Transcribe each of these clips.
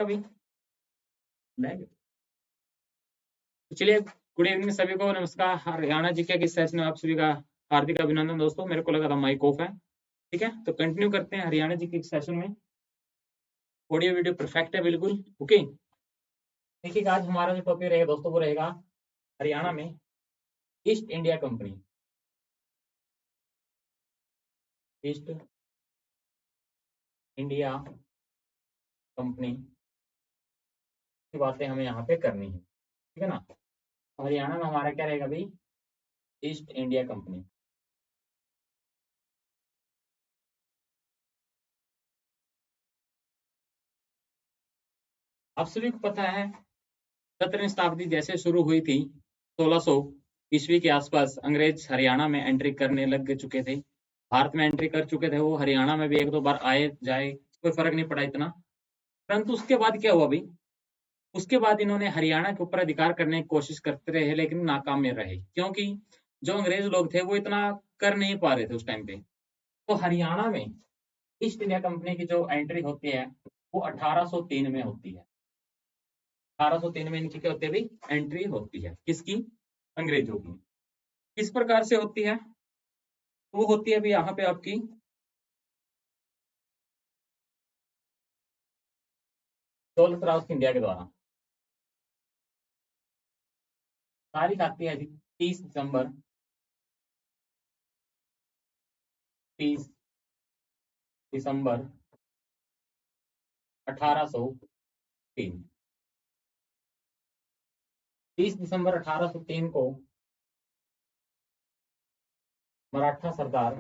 कभी नहीं। तो चलिए, गुड इवनिंग सभी को, नमस्कार। हरियाणा जीके के सेशन में आप सभी का हार्दिक अभिनंदन दोस्तों। मेरे को लगा था माइक ऑफ है, ठीक है। तो कंटिन्यू करते हैं हरियाणा जीके के सेशन में। ऑडियो वीडियो परफेक्ट है, बिल्कुल ओके। देखिए आज हमारा जो टॉपिक रहेगा दोस्तों, वो रहेगा हरियाणा में east India company. East India company की बातें हमें यहाँ पे करनी है, ठीक है ना। हरियाणा में हमारा क्या रहेगा भाई, ईस्ट इंडिया कंपनी। आप सभी को पता है 17वीं शताब्दी जैसे शुरू हुई थी, 1600 ईस्वी के आसपास अंग्रेज हरियाणा में एंट्री करने लग चुके थे। भारत में एंट्री कर चुके थे वो, हरियाणा में भी एक दो बार आए जाए, कोई फर्क नहीं पड़ा इतना। परंतु उसके बाद क्या हुआ भाई, उसके बाद इन्होंने हरियाणा के ऊपर अधिकार करने की कोशिश करते रहे, लेकिन नाकाम में रहे, क्योंकि जो अंग्रेज लोग थे वो इतना कर नहीं पा रहे थे उस टाइम पे। तो हरियाणा में ईस्ट इंडिया कंपनी की जो एंट्री होती है वो 1803 में होती है। 1803 में इनकी क्या होती है भाई, एंट्री होती है, किसकी, अंग्रेजों की। किस प्रकार से होती है, वो होती है अभी यहाँ पे आपकी दौलत राव सिंधिया के द्वारा। तारीख आती है जी 30 दिसंबर, 30 दिसंबर 1803। 30 दिसंबर 1803 को मराठा सरदार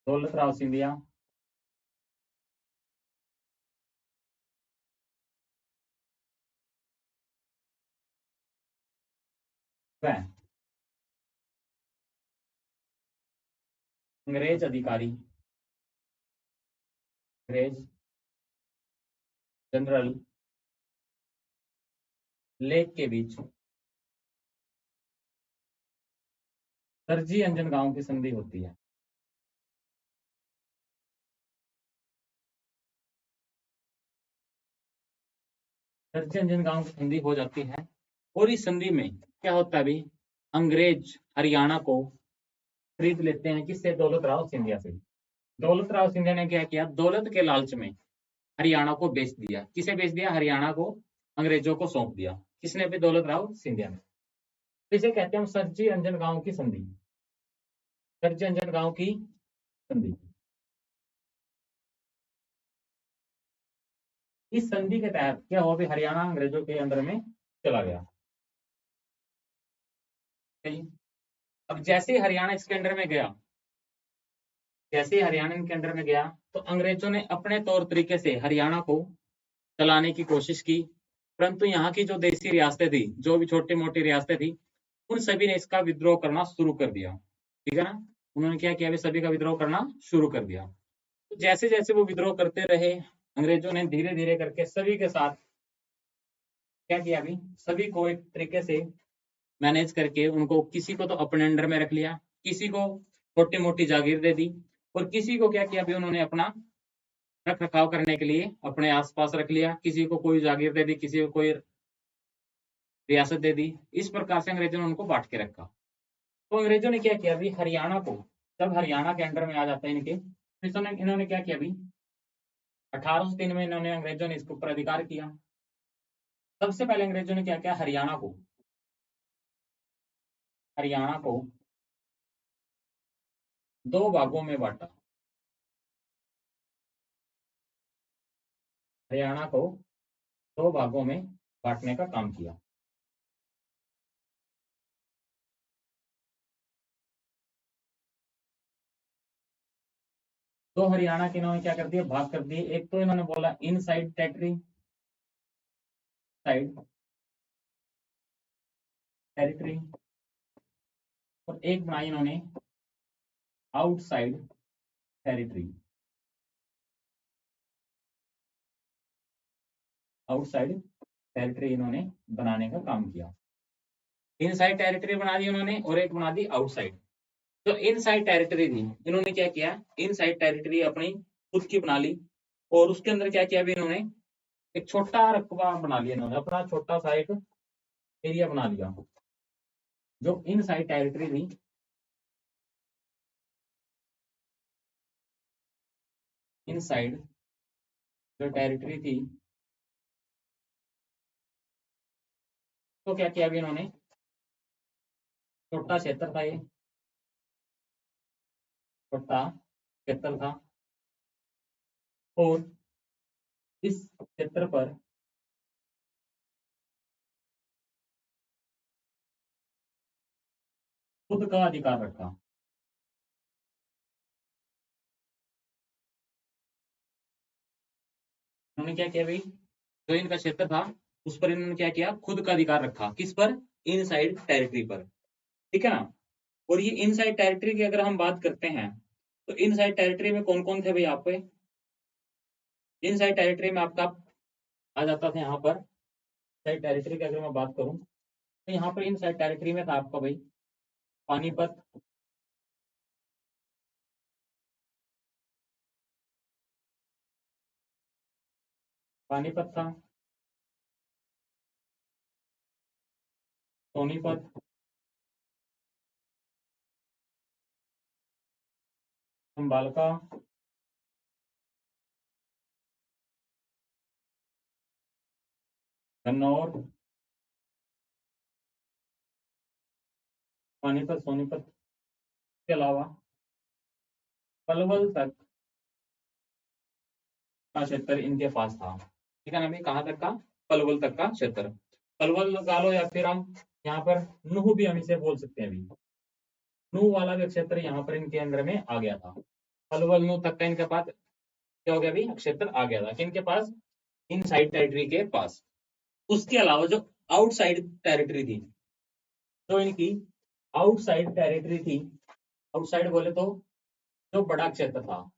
दौलत राव सिंधिया व अंग्रेज अधिकारी, अंग्रेज जनरल लेक के बीच सरजी अंजन गांव की संधि होती है। सरजी अंजन गांव की संधि हो जाती है, और इस संधि में क्या होता है भाई, अंग्रेज हरियाणा को खरीद लेते हैं, किससे, दौलत राव सिंधिया से। दौलत राव सिंधिया ने क्या किया, दौलत के लालच में हरियाणा को बेच दिया। किसे बेच दिया, हरियाणा को अंग्रेजों को सौंप दिया। किसने भी, दौलत राव सिंधिया ने। तो इसे कहते हैं हम सरजी अंजन गांव की संधि। सरजी अंजन गांव की संधि। इस संधि के तहत क्या हुआ भी, हरियाणा अंग्रेजों के अंदर में चला गया। सही। अब जैसे ही हरियाणा इसके अंडर में गया, जैसे ही हरियाणा इनके अंडर में गया, तो अंग्रेजों ने अपने तौर तरीके से हरियाणा को चलाने की कोशिश की। परंतु यहाँ की जो देसी रियासतें थी, जो भी छोटी मोटी रियासतें थी, उन सभी ने इसका विद्रोह करना शुरू कर दिया, ठीक है ना। उन्होंने क्या किया, सभी का विद्रोह करना शुरू कर दिया। तो जैसे जैसे वो विद्रोह करते रहे, अंग्रेजों ने धीरे धीरे करके सभी के साथ क्या किया, अभी सभी को एक तरीके से मैनेज करके, उनको किसी को तो अपने अंडर में रख लिया, किसी को छोटी मोटी जागीर दे दी, और किसी को क्या किया, अभी उन्होंने अपना रख रखाव करने के लिए अपने आसपास रख लिया। किसी को कोई जागीर दे दी, किसी को कोई रियासत दे दी। इस प्रकार से अंग्रेजों ने उनको बांट के रखा। तो अंग्रेजों ने क्या किया, अभी हरियाणा को, जब हरियाणा के अंडर में आ जाता है इनके, तो इन्होंने क्या किया, अभी 1803 में इन्होंने, अंग्रेजों ने इसके ऊपर अधिकार किया। सबसे पहले अंग्रेजों ने क्या किया, हरियाणा को दो भागों में बांटा। हरियाणा को दो भागों में बांटने का काम किया। तो हरियाणा के इन्होंने क्या कर दिया, भाग कर दिए। एक तो इन्होंने बोला इन साइड टेरिटरी, साइड टेरिटरी, और एक बनाई इन्होंने आउटसाइड टेरिटरी। आउटसाइड टेरिटरी इन्होंने बनाने का काम किया। इन साइड टेरिटरी बना दी उन्होंने, और एक बना दी आउटसाइड। जो इनसाइड टेरिटरी थी, इन्होंने क्या किया, इनसाइड टेरिटरी अपनी खुद की बना ली, और उसके अंदर क्या किया अभी इन्होंने, एक छोटा रकबा बना लिया, इन्होंने अपना छोटा सा एक एरिया बना लिया। जो इनसाइड टेरिटरी थी, इनसाइड जो टेरिटरी थी, तो क्या किया अभी इन्होंने, छोटा क्षेत्र था, ये छोटा क्षेत्र था, और इस क्षेत्र पर खुद का अधिकार रखा। उन्होंने क्या किया भाई, जो इनका क्षेत्र था उस पर इन्होंने क्या किया, खुद का अधिकार रखा, किस पर, इनसाइड टेरिटरी पर, ठीक है ना। और ये इनसाइड टेरिटरी की अगर हम बात करते हैं, तो इनसाइड टेरिटरी में कौन कौन थे भाई, आप पे इनसाइड टेरिटरी में आपका आ जाता था यहाँ पर, साइड टेरिटरी की अगर मैं बात करूँ, तो यहाँ पर इनसाइड टेरिटरी में था आपका भाई पानीपत, पानीपत था, सोनीपत, संभालका, गन्नौर, पानीपत, सोनीपत के अलावा पलवल तक का क्षेत्र इनके पास था, ठीक है ना भाई, कहाँ तक का, पलवल तक का क्षेत्र, पलवल लगा लो, या फिर हम यहाँ पर नूह भी हम इसे बोल सकते हैं अभी, नूह वाला भी क्षेत्र यहाँ पर इनके अंदर में आ गया था, पलवल नूह तक का इनके पास क्या हो गया अभी, क्षेत्र आ गया था किनके पास, इनसाइड टेरिटरी के पास। उसके अलावा जो आउटसाइड टेरिटरी थी, जो इनकी आउटसाइड टेरिटरी थी, आउटसाइड बोले तो जो बड़ा क्षेत्र था,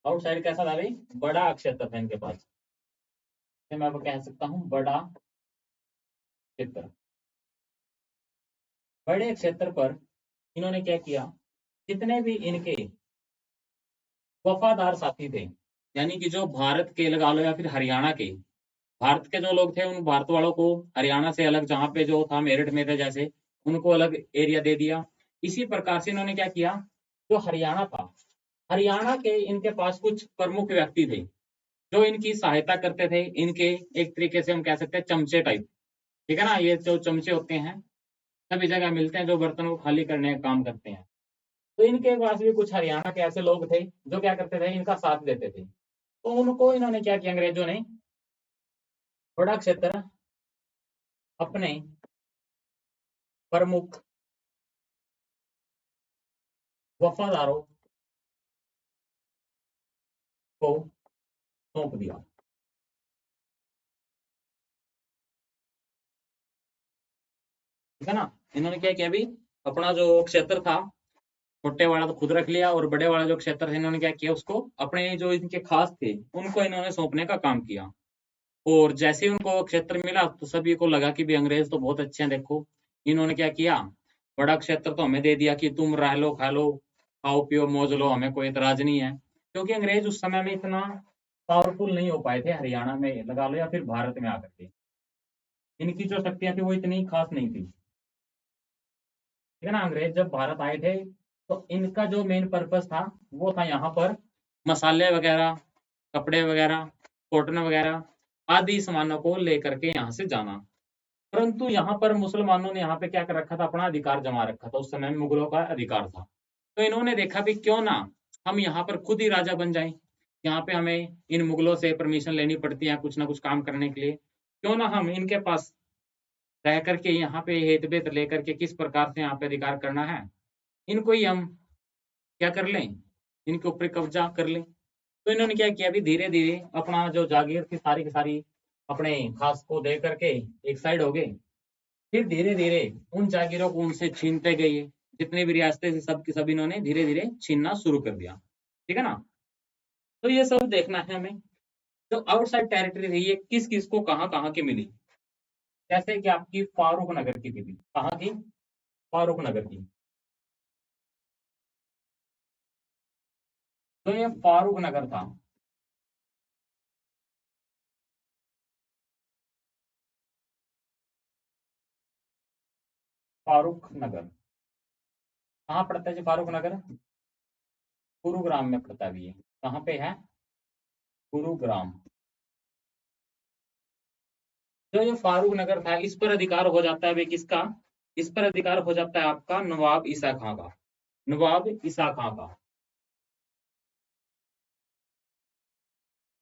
आउटसाइड कैसा था भाई, बड़ा क्षेत्र था इनके पास, मैं आपको कह सकता हूँ बड़ा क्षेत्र। बड़े क्षेत्र पर इन्होंने क्या किया, जितने भी इनके वफादार साथी थे, यानी कि जो भारत के लगा लो या फिर हरियाणा के, भारत के जो लोग थे उन भारत वालों को हरियाणा से अलग, जहाँ पे जो था मेरठ में थे जैसे, उनको अलग एरिया दे दिया। इसी प्रकार से इन्होंने क्या किया, जो हरियाणा था, हरियाणा के इनके पास कुछ प्रमुख व्यक्ति थे जो इनकी सहायता करते थे, इनके एक तरीके से हम कह सकते हैं चमचे टाइप, ठीक है ना, ये जो चमचे होते हैं सभी जगह मिलते हैं, जो बर्तन को खाली करने का काम करते हैं। तो इनके पास भी कुछ हरियाणा के ऐसे लोग थे जो क्या करते थे, इनका साथ देते थे। तो उनको इन्होंने क्या किया, अंग्रेजों ने बड़ा क्षेत्र अपने प्रमुख वफादारों को सौंप दिया, ठीक है ना। इन्होंने क्या किया अभी, अपना जो क्षेत्र था छोटे वाला तो खुद रख लिया, और बड़े वाला जो क्षेत्र था इन्होंने क्या किया, उसको अपने जो इनके खास थे उनको इन्होंने सौंपने का काम किया। और जैसे ही उनको क्षेत्र मिला तो सभी को लगा कि भी अंग्रेज तो बहुत अच्छे हैं, देखो इन्होंने क्या किया, बड़ा क्षेत्र तो हमें दे दिया कि तुम रह लो, खा लो, खाओ पियो मौज लो, हमें कोई एतराज नहीं है, क्योंकि अंग्रेज उस समय में इतना पावरफुल नहीं हो पाए थे हरियाणा में लगा लो या फिर भारत में आकर के, इनकी जो शक्तियां थी वो इतनी खास नहीं थी, ठीक है ना। अंग्रेज जब भारत आए थे तो इनका जो मेन पर्पस था वो था यहाँ पर मसाले वगैरह, कपड़े वगैरह, कॉटन वगैरह आदि सामानों को लेकर के यहाँ से जाना। परंतु यहाँ पर मुसलमानों ने यहाँ पे क्या कर रखा था, अपना अधिकार जमा रखा था, उस समय में मुगलों का अधिकार था। तो इन्होंने देखा भी क्यों ना हम यहाँ पर खुद ही राजा बन जाएं, यहाँ पे हमें इन मुगलों से परमिशन लेनी पड़ती है कुछ ना कुछ काम करने के लिए, क्यों ना हम इनके पास रह करके यहाँ पे हेत वेत लेकर के किस प्रकार से यहाँ पे अधिकार करना है, इनको ही हम क्या कर लें, इनके ऊपर कब्जा कर लें। तो इन्होंने क्या किया, अभी धीरे धीरे अपना जो जागीर थी सारी की सारी अपने खास को दे करके एक साइड हो गए, फिर धीरे धीरे उन जागीरों को उनसे छीनते गए, जितनी भी रियासतें थी सब की सब इन्होंने धीरे धीरे छीनना शुरू कर दिया, ठीक है ना। तो ये सब देखना है हमें, जो आउटसाइड टेरिटरी रही है किस किस को कहाँ कहाँ की मिली, जैसे कि आपकी फारूक नगर की थी, कहाँ की, फारूक नगर की, तो ये फारूक नगर था, फारूक नगर कहाँ पड़ता है जी फारूक नगर? गुरुग्राम में पड़ता भी है। कहाँ पे है? गुरुग्राम। जो ये फारूक नगर था, इस पर अधिकार हो जाता है भाई किसका? इस पर अधिकार हो जाता है आपका नवाब ईसा खां का। नवाब ईसा खां का,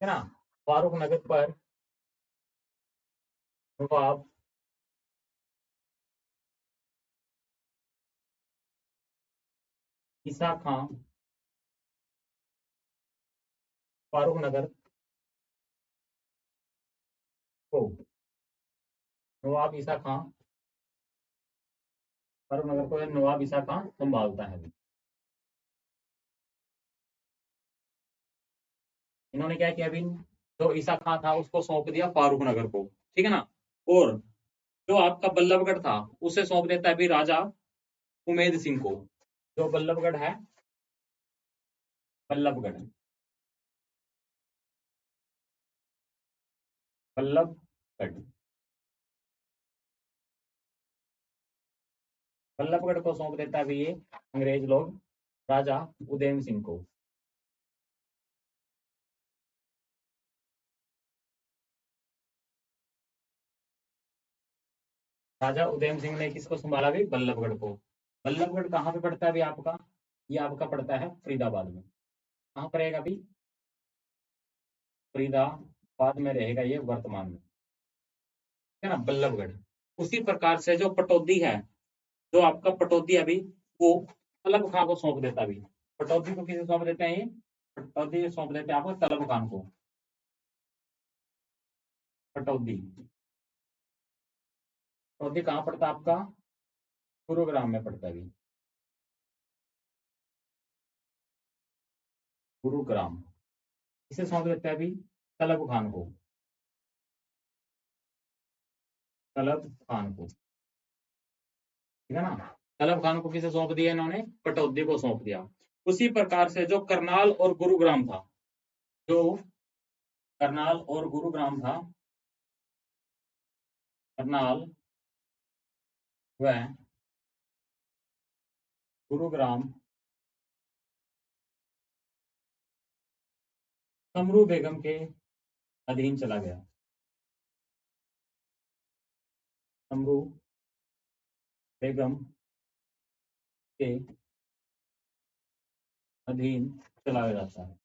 है ना। फारूक नगर पर नवाब ईसा खां, फारूक नगर को नवाब ईसा खां, फारूक नगर को नवाब ईसा खां संभालता है। इन्होंने क्या किया अभी? जो ईसा खां था उसको सौंप दिया फारूक नगर को, ठीक है ना। और जो आपका बल्लभगढ़ था उसे सौंप देता है अभी राजा उमेद सिंह को। जो बल्लभगढ़ है, बल्लभगढ़, बल्लभगढ़, बल्लभगढ़ को सौंप देता है अभी ये अंग्रेज लोग राजा उदयम सिंह को। राजा उदयम सिंह ने किसको संभाला भी? बल्लभगढ़ को। बल्लभगढ़ कहाँ पे पड़ता है अभी आपका? ये आपका पड़ता है फरीदाबाद में। कहाँ पर रहेगा अभी? फरीदाबाद में रहेगा ये वर्तमान में, है ना, बल्लभगढ़। उसी प्रकार से जो पटौदी है, जो आपका पटौदी अभी, वो तलब खां को सौंप देता अभी। पटौदी को किसे सौंप देते हैं ये? पटौदी सौंप देते हैं आपको तलब खान को। पटौदी, पटौदी कहाँ पड़ता है आपका? गुरुग्राम में पड़ता है अभी, गुरुग्राम। किसे सौंप देते हैं अभी? तलब खान को, तलब खान को, ठीक है ना। तलब खान को किसे सौंप दिया इन्होंने? पटौदी को सौंप दिया। उसी प्रकार से जो करनाल और गुरुग्राम था, जो करनाल और गुरुग्राम था, करनाल व गुरुग्राम समरू बेगम के अधीन चला गया। समरू बेगम के अधीन चला जाता है।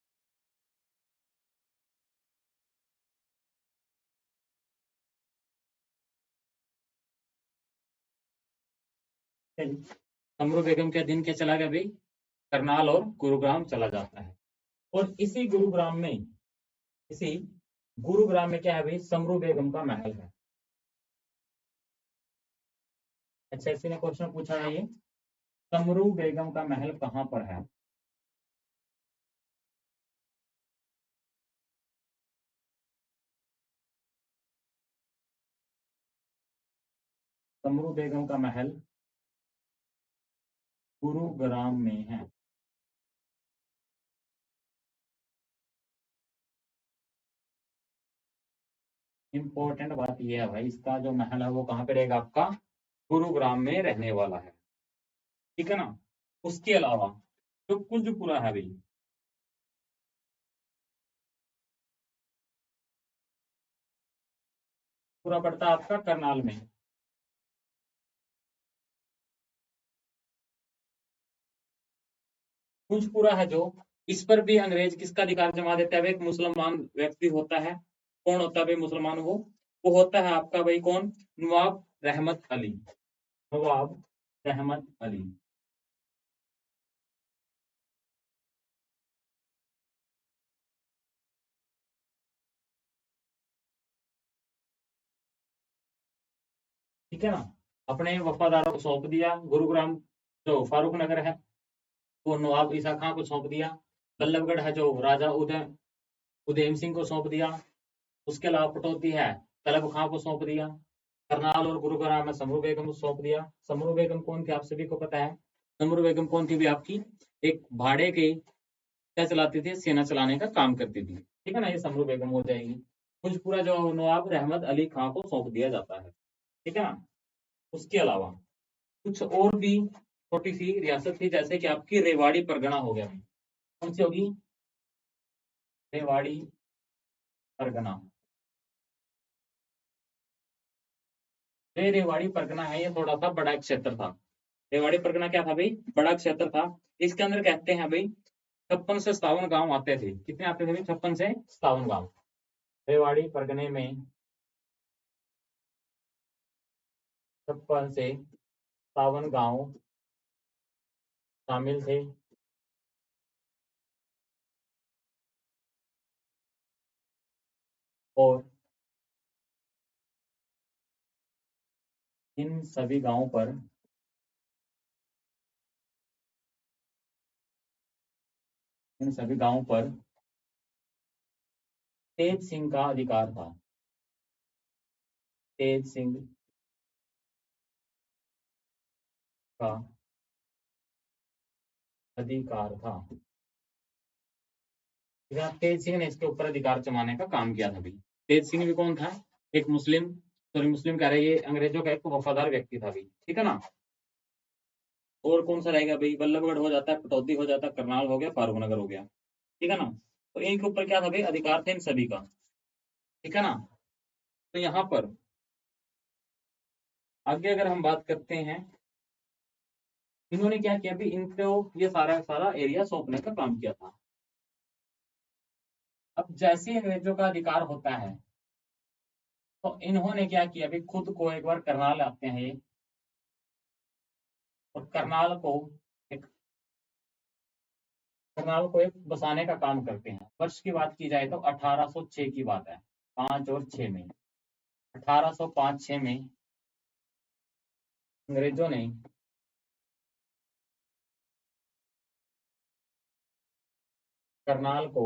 समरू बेगम के अधीन क्या चला गया भाई? करनाल और गुरुग्राम चला जाता है। और इसी गुरुग्राम में, इसी गुरुग्राम में क्या है भाई? समरू बेगम का महल है। अच्छा, इसी ने क्वेश्चन पूछा है ये, समरू बेगम का महल कहाँ पर है? समरू बेगम का महल गुरुग्राम में है। इंपॉर्टेंट बात यह है भाई, इसका जो महल है वो कहाँ पे रहेगा आपका? गुरुग्राम में रहने वाला है, ठीक है ना। उसके अलावा जो कुंजपुरा है भाई, पूरा पड़ता है आपका करनाल में। कुंजपुरा है जो, इस पर भी अंग्रेज किसका अधिकार जमा देता है? एक मुसलमान व्यक्ति होता है। कौन होता है भाई मुसलमान? वो होता है आपका भाई कौन? नवाब रहमत अली। नवाब रहमत अली, ठीक है ना। अपने वफादारों को सौंप दिया गुरुग्राम। जो फारूक नगर है वो नवाब ईसा खां को सौंप दिया। बल्लभगढ़ है जो राजा उदयम सिंह को सौंप दिया। उसके अलावा पटौदी है, तलब खां को सौंप दिया। करनाल और गुरुग्राम में समरू बेगम को सौंप दिया। समरू बेगम कौन थी? आप सभी को पता है। समरू बेगम कौन थी भी आपकी? एक भाड़े के क्या चलाती थी, सेना चलाने का काम करती थी। ठीक है ना, ये समरू बेगम हो जाएगी। कुछ पूरा जो नवाब रहमत अली खां को सौंप दिया जाता है। ठीक है ना। उसके अलावा कुछ और भी छोटी सी रियासत थी, जैसे कि आपकी रेवाड़ी परगना हो गया। कौन सी होगी, रेवाड़ी परगना। ये रेवाड़ी परगना है, ये थोड़ा सा बड़ा क्षेत्र था। रेवाड़ी परगना क्या था भाई, बड़ा क्षेत्र था। इसके अंदर कहते हैं भाई 56 से 57 गांव आते थे। कितने आते थे भाई, 56 से 57 गांव रेवाड़ी परगने में। 56 से 57 गांव शामिल थे। और इन सभी गांवों पर इन सभी गांवों पर तेज सिंह का अधिकार था। तेज सिंह का अधिकार था। तेज सिंह ने इसके ऊपर अधिकार जमाने का काम किया था भाई। तेज सिंह भी कौन था, एक मुस्लिम, सॉरी मुस्लिम कह रहे, ये अंग्रेजों का एक वफादार व्यक्ति था भाई। ठीक है ना। और कौन सा रहेगा भाई, बल्लभगढ़ हो जाता है, पटौदी हो जाता है, करनाल हो गया, फारूक नगर हो गया। ठीक है ना। तो इनके ऊपर क्या था भाई, अधिकार थे इन सभी का। ठीक है ना। तो यहाँ पर आगे अगर हम बात करते हैं, इन्होंने क्या किया भाई, इनको ये सारा सारा एरिया सौंपने का काम किया था। अब जैसे ही अंग्रेजों का अधिकार होता है, तो इन्होंने क्या किया भाई, खुद को एक बार करनाल आते हैं ये, और करनाल को एक बसाने का काम करते हैं। वर्ष की बात की जाए तो 1806 की बात है, 5 और 6 में। 1805-6 में अंग्रेजों ने करनाल को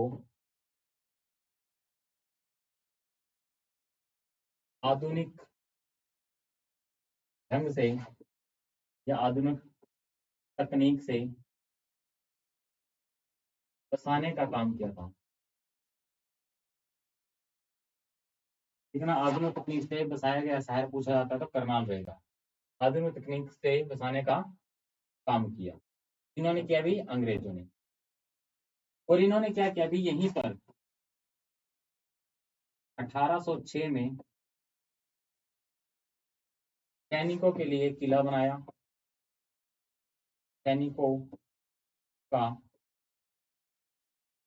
आधुनिक ढंग से या आधुनिक तकनीक से बसाने का काम किया था। ठीक है ना। आधुनिक तकनीक से बसाया गया शहर पूछा जाता है तो करनाल रहेगा। आधुनिक तकनीक से बसाने का काम किया। इन्होंने किया भी अंग्रेजों ने। और इन्होंने क्या किया भी, यहीं पर 1806 में सैनिकों के लिए किला बनाया। सैनिकों का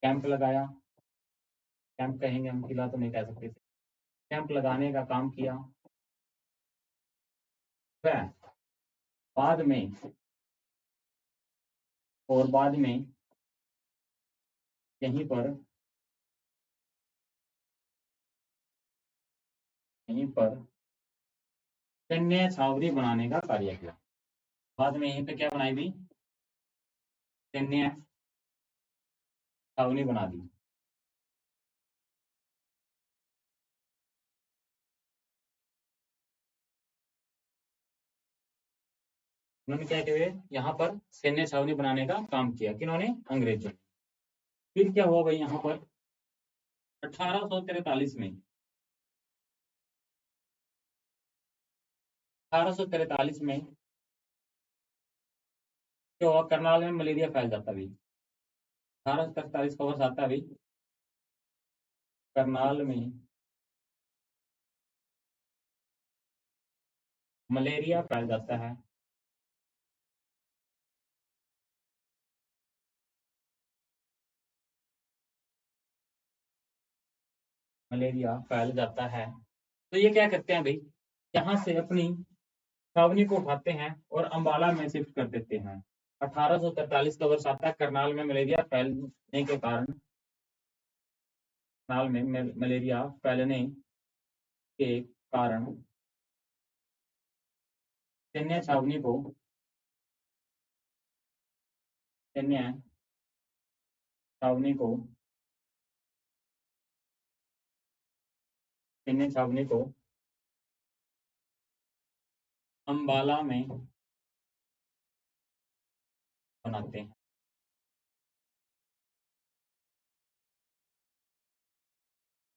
कैंप लगाया। कैंप कहेंगे हम, किला तो नहीं कह सकते। कैंप लगाने का काम किया। वह बाद में और बाद में यहीं पर यहीं पर सैन्य छावनी बनाने का कार्य किया। बाद में यहीं पे क्या बनाई दी, सैन्य छावनी बना दी। उन्होंने क्या किया, यहाँ पर सैन्य छावनी बनाने का काम किया। किन्होंने, अंग्रेजों ने। फिर क्या हुआ भाई, यहाँ पर 1843 में 1843 में क्या हुआ, करनाल में मलेरिया फैल जाता है भाई। 1843 का वर्ष आता है भाई, करनाल में मलेरिया फैल जाता है। मलेरिया फैल जाता है, तो ये क्या करते हैं भाई, यहाँ से अपनी छावनी को उठाते हैं और अंबाला में शिफ्ट कर देते हैं। 1843 का वर्ष आता है, करनाल में मलेरिया फैलने के कारण, करनाल में मलेरिया फैलने के कारण सैन्य छावनी को सैन्य छावनी को सैन्य छावनी को अंबाला में बनाते हैं।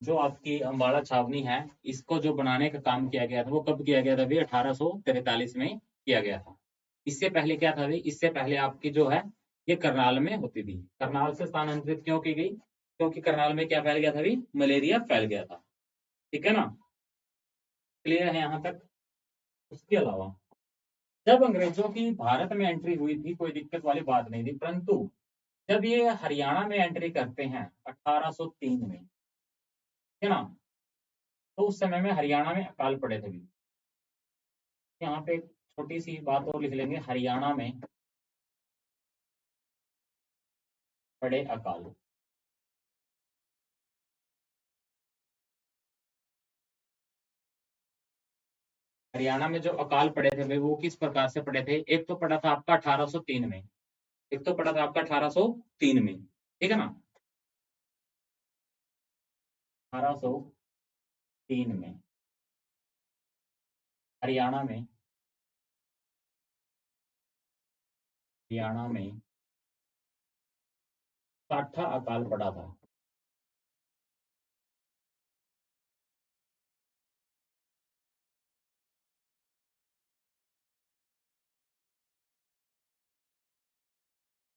जो आपकी अम्बाला छावनी है, इसको जो बनाने का काम किया गया था वो कब किया गया था भाई? 1843 में किया गया था। इससे पहले क्या था भाई? इससे पहले आपकी जो है ये करनाल में होती थी। करनाल से स्थानांतरित क्यों की गई? क्योंकि करनाल में क्या फैल गया था भाई? मलेरिया फैल गया था। ठीक है ना? क्लियर है यहाँ तक? उसके अलावा जब अंग्रेजों की भारत में एंट्री हुई थी कोई दिक्कत वाली बात नहीं थी, परंतु जब ये हरियाणा में एंट्री करते हैं 1803 में, है ना, तो उस समय में हरियाणा में अकाल पड़े थे भी। यहाँ पे एक छोटी सी बात और लिख लेंगे, हरियाणा में पड़े अकाल। हरियाणा में जो अकाल पड़े थे भाई वो किस प्रकार से पड़े थे? एक तो पड़ा था आपका 1803 में, एक तो पड़ा था आपका 1803 में, ठीक है ना? 1803 में हरियाणा में, हरियाणा में काठा अकाल पड़ा था।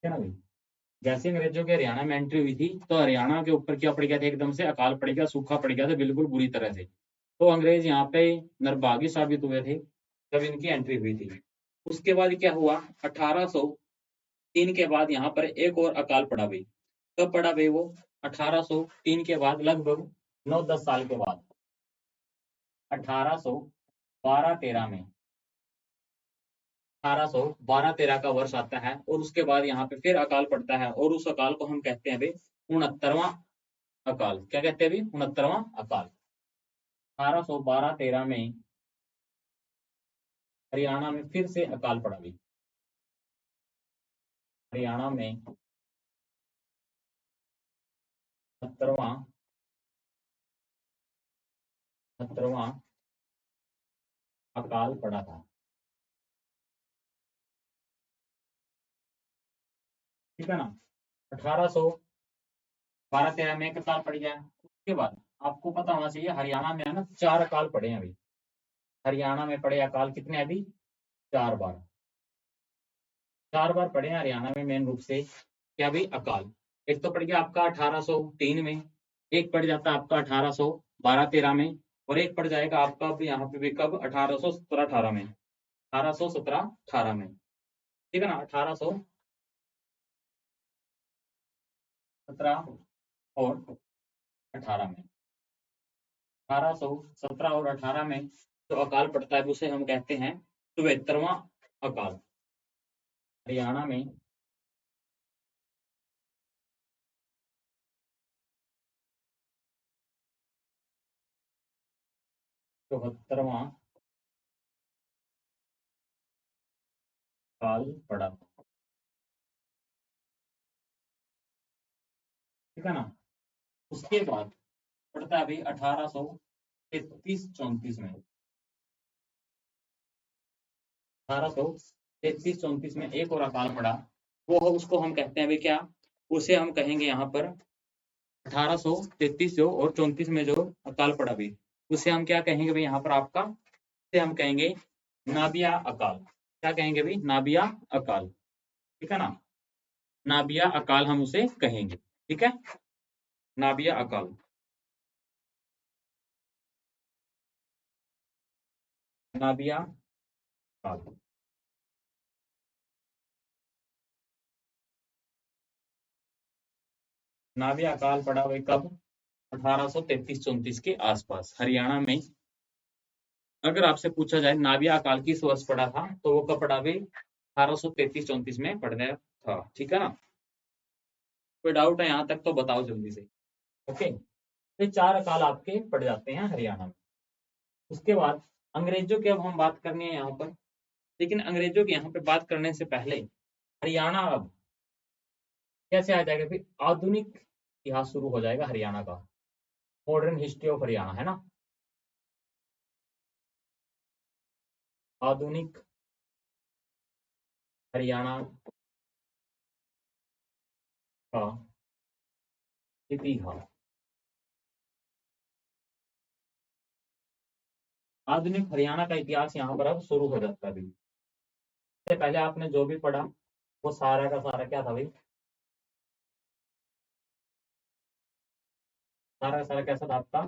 है ना भाई? जैसे अंग्रेजों के हरियाणा में एंट्री हुई थी तो हरियाणा के ऊपर क्या पड़ गया था? एकदम से अकाल पड़ गया, सूखा पड़ गया था बिल्कुल बुरी तरह से। तो अंग्रेज यहाँ पे निर्भागी साबित हुए थे जब इनकी एंट्री हुई थी। उसके बाद क्या हुआ? 1803 के बाद यहाँ पर एक और अकाल पड़ा भाई। कब पड़ा भाई वो? 1803 के बाद लगभग 9-10 साल के बाद, 1812-13 में, 1812-13 का वर्ष आता है और उसके बाद यहाँ पे फिर अकाल पड़ता है और उस अकाल को हम कहते हैं भाई 69वां अकाल। क्या कहते हैं भाई? 69वां अकाल। 1812-13 में हरियाणा में फिर से अकाल पड़ा भाई। हरियाणा में 70वां 70वां अकाल पड़ा था। ठीक है ना? 1812-13 में एक अकाल पड़ गया। उसके बाद आपको पता होना चाहिए हरियाणा में है ना 4 अकाल पड़े हैं अभी। हरियाणा में पड़े अकाल कितने हैं अभी? 4 बार। 4 बार पड़े हैं हरियाणा में मेन रूप से क्या भाई? अकाल। एक तो पड़ गया आपका 1803 में, एक पड़ जाता है आपका 1812-13 में, और एक पड़ जाएगा आपका अभी यहाँ पे भी कब? 1817-18 में। 1817-18 में, ठीक है ना? 1817 और 18 में, 1817 और 18 में जो अकाल पड़ता है उसे हम कहते हैं 74वां अकाल। हरियाणा में 74वां अकाल पड़ा। ठीक है ना? उसके बाद पड़ता है अभी 1833-34 में। 1833-34 में एक और अकाल पड़ा। वो उसको हम कहते हैं अभी क्या? उसे हम कहेंगे यहाँ पर 1833 जो और 34 में जो अकाल पड़ा भी, उसे हम क्या कहेंगे भाई? यहाँ पर आपका उसे हम कहेंगे नाबिया अकाल। क्या कहेंगे भाई? नाबिया अकाल। ठीक है ना? नाबिया अकाल हम उसे कहेंगे। ठीक है? नाबिया अकाल। नाबिया अकाल। नाबिया अकाल पड़ा भाई कब? 1833-34 के आसपास हरियाणा में। अगर आपसे पूछा जाए नाबिया अकाल किस वर्ष पड़ा था तो वो कब पड़ा भाई? 1833-34 में पड़ने था। ठीक है ना? कोई डाउट है यहाँ तक तो बताओ जल्दी से। ओके, ये 4 अकाल आपके पड़ जाते हैं हरियाणा में। उसके बाद अंग्रेजों की अब हम बात करनी है यहाँ पर, लेकिन अंग्रेजों की यहाँ पे बात करने से पहले हरियाणा अब कैसे आ जाएगा फिर? आधुनिक इतिहास शुरू हो जाएगा हरियाणा का। मॉडर्न हिस्ट्री ऑफ हरियाणा, है ना? आधुनिक हरियाणा का इतिहास। आधुनिक हरियाणा का इतिहास यहाँ पर अब शुरू हो जाता है। इससे पहले आपने जो भी पढ़ा वो सारा का सारा क्या था भाई, सारा का सारा कैसा था आपका,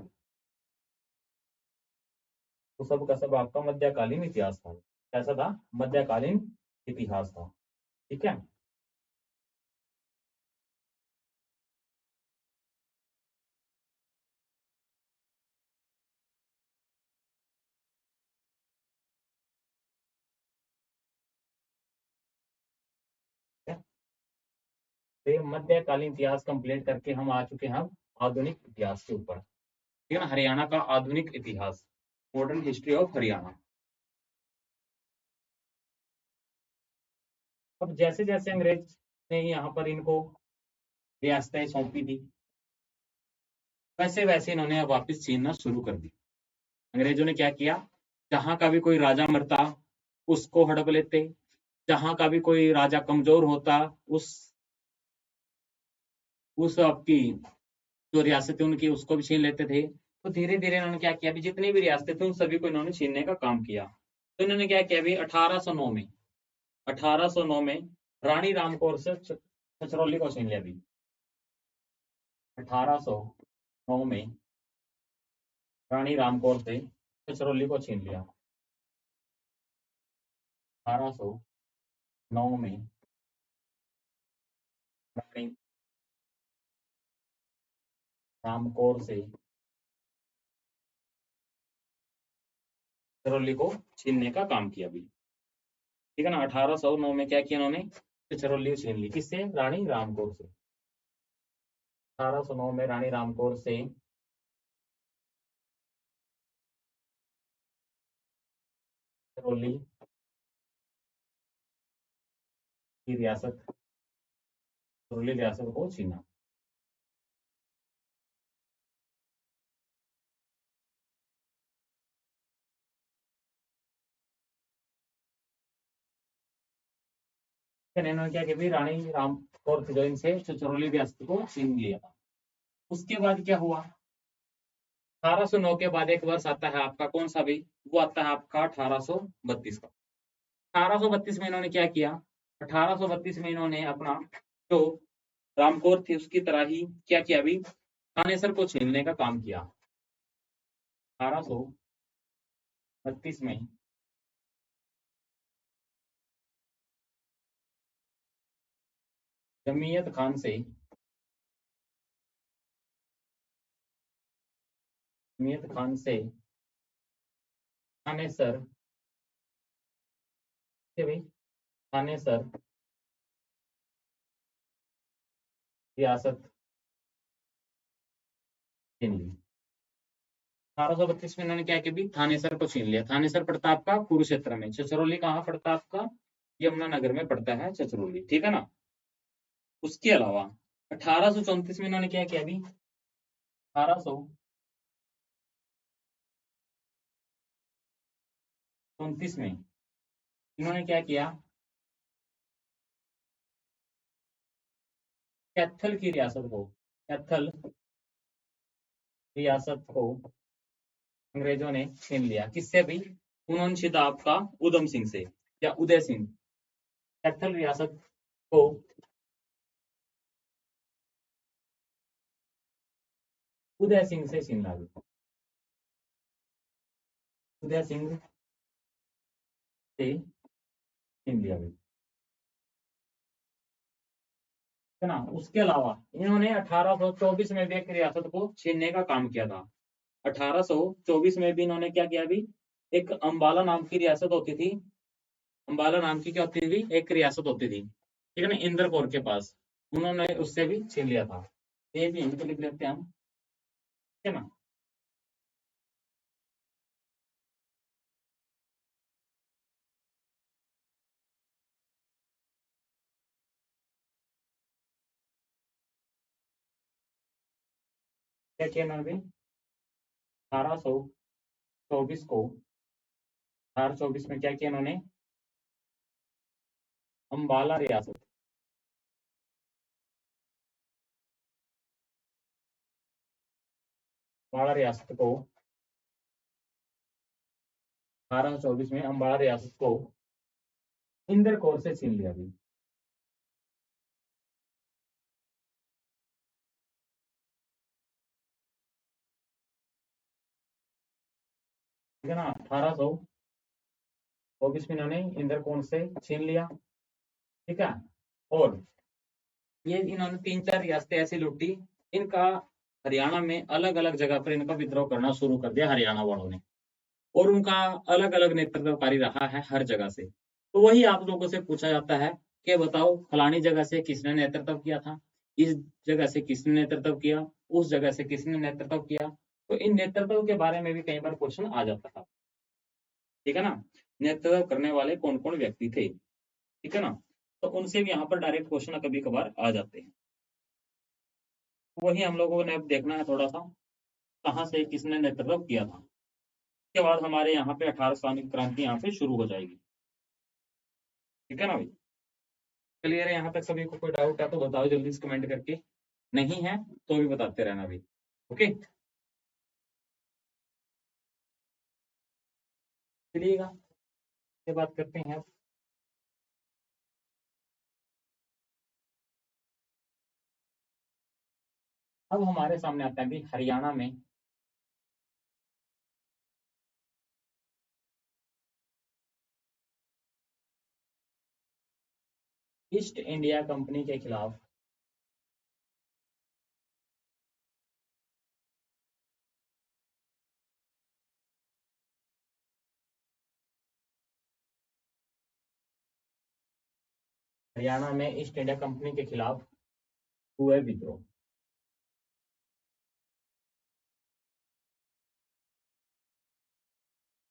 तो सब का सब आपका मध्यकालीन इतिहास था। कैसा था, मध्यकालीन इतिहास था। ठीक है। तो ये मध्यकालीन इतिहास कंप्लीट करके हम आ चुके हैं अब आधुनिक इतिहास के ऊपर। ठीक है ना, हरियाणा का आधुनिक इतिहास, मॉडर्न हिस्ट्री ऑफ हरियाणा। अब जैसे जैसे अंग्रेज ने यहाँ पर इनको रियासतें सौंपी थी, वैसे वैसे इन्होंने अब वापस छीनना शुरू कर दी। अंग्रेजों ने क्या किया, जहां का भी कोई राजा मरता उसको हड़प लेते, जहां का भी कोई राजा कमजोर होता उस आपकी जो रियासतें उनकी उसको भी छीन लेते थे। तो धीरे धीरे इन्होंने क्या किया, अभी जितनी भी रियासतें थी उन सभी को इन्होंने छीनने का काम किया। तो इन्होंने क्या किया, अभी 1809 में रानी रामकौर से छछरौली को छीन लिया। अभी 1809 में रानी रामकौर से छछरौली को छीन लिया। 1809 में रानी रामकौर से छछरौली को छीनने का काम किया। अभी ठीक है ना, 1809 में क्या किया इन्होंने, छछरौली छीन ली। किससे, रानी रामकौर से। 1809 में रानी रामकौर से छछरौली की रियासत, छछरौली रियासत को छीना। फिर इन्होंने क्या किया, रानी रामकौर जो इनसे छछरौली रियासत को छीन लिया था। उसके बाद क्या हुआ, 1809 के बाद एक वर्ष आता है आपका कौन सा भी, वो आता है आपका 1832 का। 1832 में इन्होंने क्या किया, 1832 में इन्होंने अपना जो रामकौर थी उसकी तरह ही क्या किया, अभी थानेसर को छीनने का काम किया। 1832 में जमीयत खान से, जमीयत खान से थानेसर से भाई, थानेसर रियासत छीन ली। 1832 में इन्होंने क्या किया, भी थानेसर को छीन लिया। थानेसर पड़ता है आपका कुरुक्षेत्र में, छछरौली कहाँ पड़ता है आपका, यमुनानगर में पड़ता है छछरौली। ठीक है ना। उसके अलावा 1834 में इन्होंने क्या किया, अभी 1834 में इन्होंने क्या किया, कैथल की रियासत को, कैथल रियासत को अंग्रेजों ने छीन लिया। किससे भी, उन्होंने सीधा आपका उधम सिंह से या उदय सिंह, कैथल रियासत को उदय सिंह से छीन लिया। उदय सिंह से छीन लिया है ना। उसके अलावा इन्होंने 1824 में भी एक रियासत को छीनने का काम किया था। 1824 में भी इन्होंने क्या किया, अभी एक अंबाला नाम की रियासत होती थी। अंबाला नाम की क्या होती थी, एक रियासत होती थी। ठीक है ना, इंद्रपुर के पास, उन्होंने उससे भी छीन लिया था। ये भी यहीं पे लिख लेते हैं हम। ठीक है ना। क्या किया इन्होंने भी, 1824 को, 1824 में क्या किया इन्होंने, अंबाला रियासत, अंबाला रियासत को 1824 में अम्बाड़ा रियासत को इंदर कौर से छीन लिया भी। ठीक है ना, 1824 में इन्होंने इंदर कौर से छीन लिया। ठीक है, और ये इन्होंने 3-4 रियासतें ऐसी लूटी, इनका हरियाणा में अलग अलग जगह पर इनका विद्रोह करना शुरू कर दिया हरियाणा वालों ने, और उनका अलग अलग नेतृत्वकारी रहा है हर जगह से। तो वही आप लोगों से पूछा जाता है कि बताओ फलानी जगह से किसने नेतृत्व किया था, इस जगह से किसने नेतृत्व किया, उस जगह से किसने नेतृत्व किया। तो इन नेतृत्व के बारे में भी कई बार क्वेश्चन आ जाता था। ठीक है ना, नेतृत्व करने वाले कौन कौन व्यक्ति थे। ठीक है ना, तो उनसे भी यहाँ पर डायरेक्ट क्वेश्चन कभी कभार आ जाते हैं। वही हम लोगों ने अब देखना है थोड़ा सा, कहाँ से किसने नेतृत्व किया था। उसके बाद हमारे यहाँ पे 18 साल की क्रांति यहाँ पे शुरू हो जाएगी। ठीक है ना भाई, क्लियर है यहाँ तक सभी को? कोई डाउट है तो बताओ जल्दी से कमेंट करके, नहीं है तो भी बताते रहना भाई। ओके, चलिएगा ये बात करते हैं अब। अब हमारे सामने आता है भी हरियाणा में ईस्ट इंडिया कंपनी के खिलाफ हरियाणा में ईस्ट इंडिया कंपनी के खिलाफ हुए विद्रोह।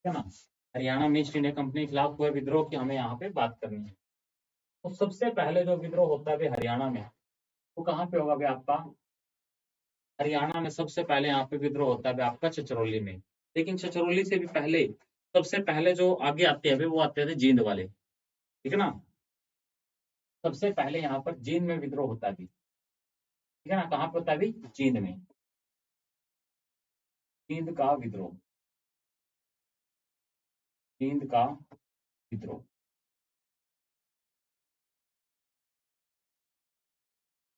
है ना, हरियाणा में ईस्ट इंडिया कंपनी के खिलाफ हुए विद्रोह की हमें यहाँ पे बात करनी है। तो सबसे पहले जो विद्रोह होता है हरियाणा में, वो कहाँ पे होगा आपका? हरियाणा में सबसे पहले यहाँ पे विद्रोह होता है आपका छछरौली में। लेकिन छछरौली से भी पहले, सबसे पहले जो आगे आते हैं वो आते थे जींद वाले। ठीक है ना, सबसे पहले यहाँ पर जींद में विद्रोह होता है। ठीक है ना, कहाँ पे होता है? जींद में, जींद का विद्रोह, जींद का विद्रोह।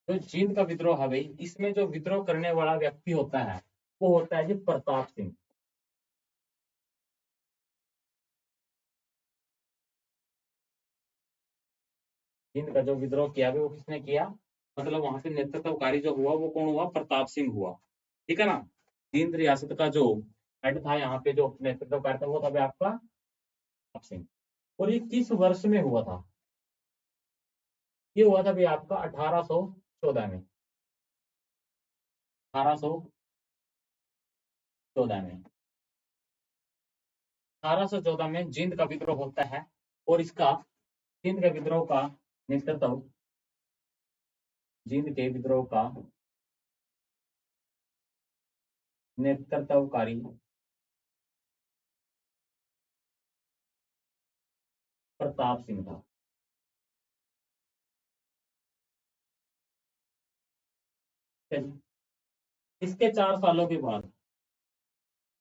तो जींद का विद्रोह है भाई, इसमें जो विद्रोह करने वाला व्यक्ति होता है वो होता है जी प्रताप सिंह। जींद का जो विद्रोह किया वो किसने किया? मतलब वहां पे नेतृत्वकारी जो हुआ वो कौन हुआ? प्रताप सिंह हुआ। ठीक है ना, जींद रियासत का जो हेड था यहाँ पे, जो नेतृत्वकारी था वो था आपका प्रताप सिंह। और ये किस वर्ष में हुआ था? ये हुआ था भाई आपका 1814 में, 1814 में, 1814 में जींद का विद्रोह होता है। और इसका, जींद के विद्रोह का नेतृत्व, जींद के विद्रोह का नेतृत्वकारी प्रताप सिंह था। इसके 4 सालों के बाद,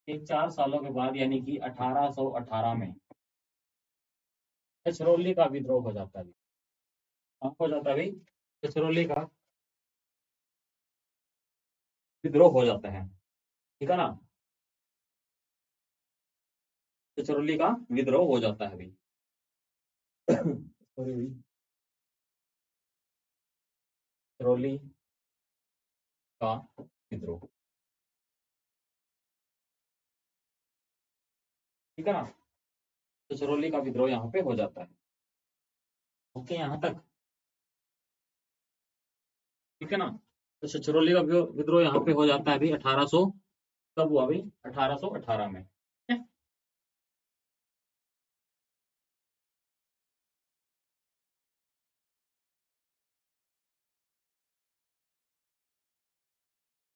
एक 4 सालों के बाद यानी कि 1818 में छछरौली का विद्रोह हो जाता है। कहाँ हो जाता है भाई? छछरौली का विद्रोह हो जाता है। ठीक है ना, छछरौली का विद्रोह हो जाता है भाई। सॉरी भाई, छछरौली का विद्रोह। ठीक है ना, छछरौली का विद्रोह यहाँ पे हो जाता है। ओके यहाँ तक? ठीक है ना, तो छछरौली का विद्रोह यहाँ पे हो जाता है भाई 1800, कब हुआ भाई? 1818 में।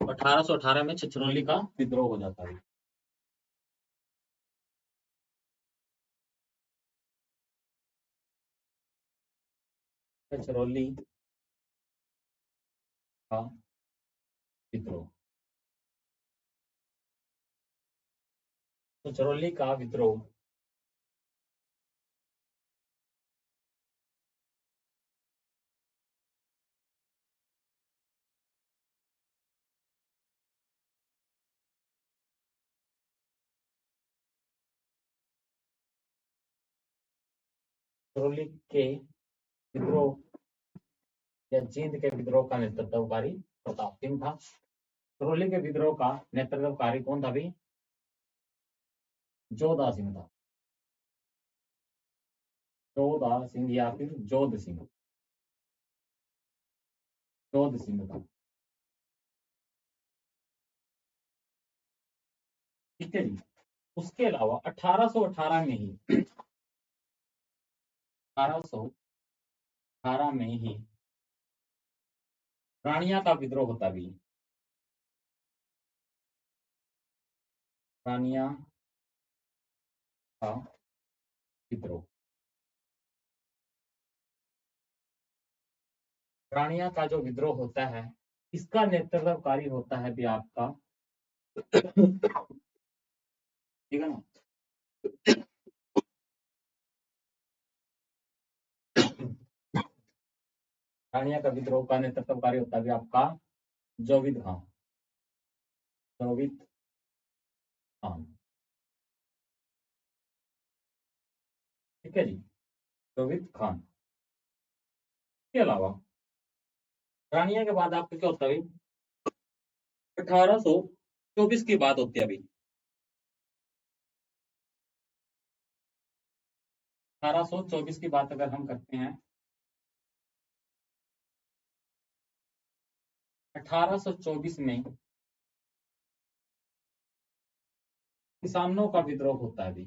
1818 में छछरौली का विद्रोह हो जाता है। छछरौली का विद्रोह, छछरौली का विद्रोह करौली के विद्रोह या जींद के विद्रोह का नेतृत्वकारी प्रताप सिंह था। करौली के विद्रोह का नेतृत्वकारी कौन था भाई? जोधा सिंह था। जोधा सिंह या फिर जोध सिंह, जोध सिंह था। ठीक है जी। उसके अलावा 1818 में ही 1818 में ही रानिया का विद्रोह होता भी। रानिया का विद्रोह, रानिया का जो विद्रोह होता है इसका नेतृत्वकारी होता है भी आपका, ठीक है ना, रानिया का विद्रोह का नेतृत्वकारी होता है भी आपका जोविद खान, जोविद खान। ठीक है जी, जोविद खान। के अलावा रानिया के बाद आपका क्या होता है? 1824 की बात होती है अभी। 1824 की बात अगर हम करते हैं, 1824 में किसानों का विद्रोह होता है अभी,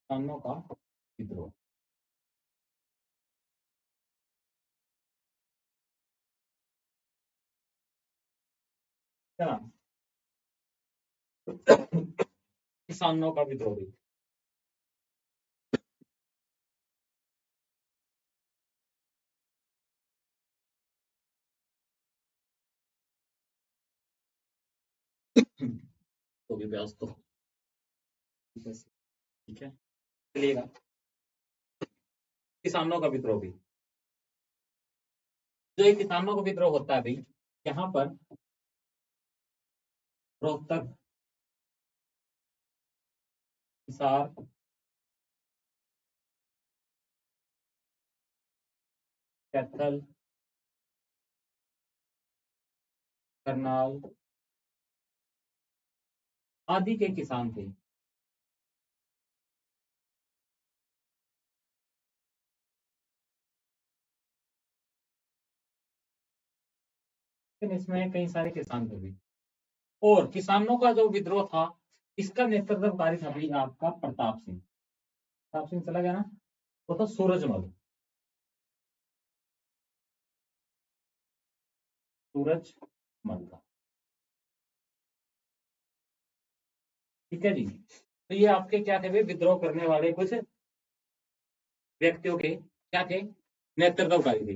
किसानों का विद्रोह। क्या? किसानों का विद्रोह भी। तो भी ब्याज तो ठीक है, चलिएगा। किसानों का विद्रोह भी, जो ये किसानों का विद्रोह होता है भाई, यहाँ पर रोहतक, हिसार, कैथल, करनाल आदि के किसान थे। लेकिन इसमें कई सारे किसान थे भी, और किसानों का जो विद्रोह था इसका नेतृत्वकारी था भाई आपका प्रताप सिंह। प्रताप सिंह चला गया ना, वो था सूरजमल, सूरजमल का। ठीक है जी। तो ये आपके क्या थे भाई? विद्रोह करने वाले कुछ व्यक्तियों के क्या थे? नेतृत्वकारी थे।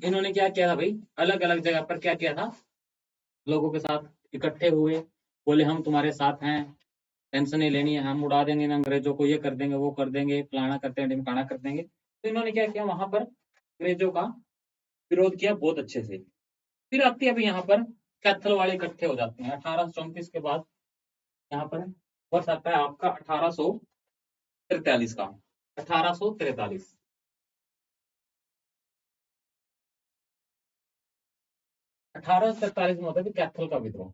इन्होंने क्या किया था भाई? अलग अलग जगह पर क्या किया था? लोगों के साथ इकट्ठे हुए, बोले हम तुम्हारे साथ हैं, टेंशन नहीं लेनी है, हम उड़ा देंगे इन अंग्रेजों को, ये कर देंगे, वो कर देंगे, फलाना करते हैं, ढिमकाना कर देंगे। तो इन्होंने क्या किया? वहां पर अंग्रेजों का विरोध किया बहुत अच्छे से। फिर आती है अभी यहाँ पर कैथल वाले इकट्ठे हो जाते हैं 1834 के बाद। यहाँ पर वर्ष आता है आपका 1843 का, 1843। 1843 में होता है कैथल का विद्रोह,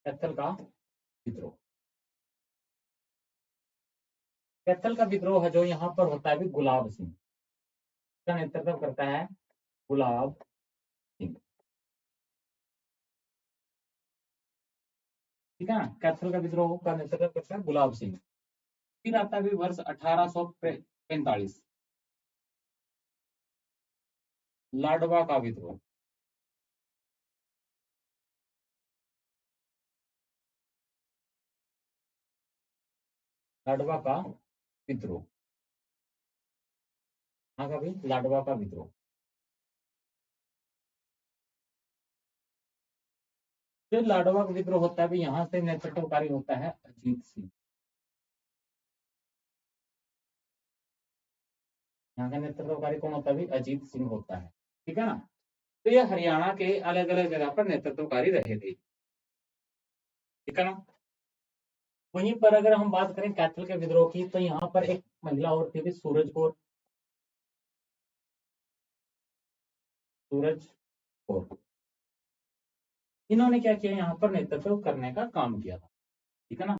कैथल का विद्रोह। कैथल का विद्रोह है जो यहाँ पर होता है भी गुलाब सिंह का नेतृत्व करता है, गुलाब सिंह। ठीक है ना, कैथल का विद्रोह का नेतृत्व करता है गुलाब सिंह। फिर आता है भी वर्ष 1845, लाडवा का विद्रोह। लाडवा का विद्रोह, हाँ का भी लाडवा का विद्रोह। फिर लाडवा का विद्रोह होता है भी, यहाँ से नेतृत्वकारी होता है अजीत सिंह। यहाँ का नेतृत्वकारी कौन होता है भी? अजीत सिंह होता है। ठीक है ना। तो ये हरियाणा के अलग अलग जगह पर नेतृत्वकारी रहे थे। ठीक है ना। वहीं पर अगर हम बात करें कैथल के विद्रोह की, तो यहाँ पर एक महिला और थी, सूरज कौर। सूरज कौर, इन्होंने क्या किया, यहाँ पर नेतृत्व करने का काम किया था। ठीक है ना।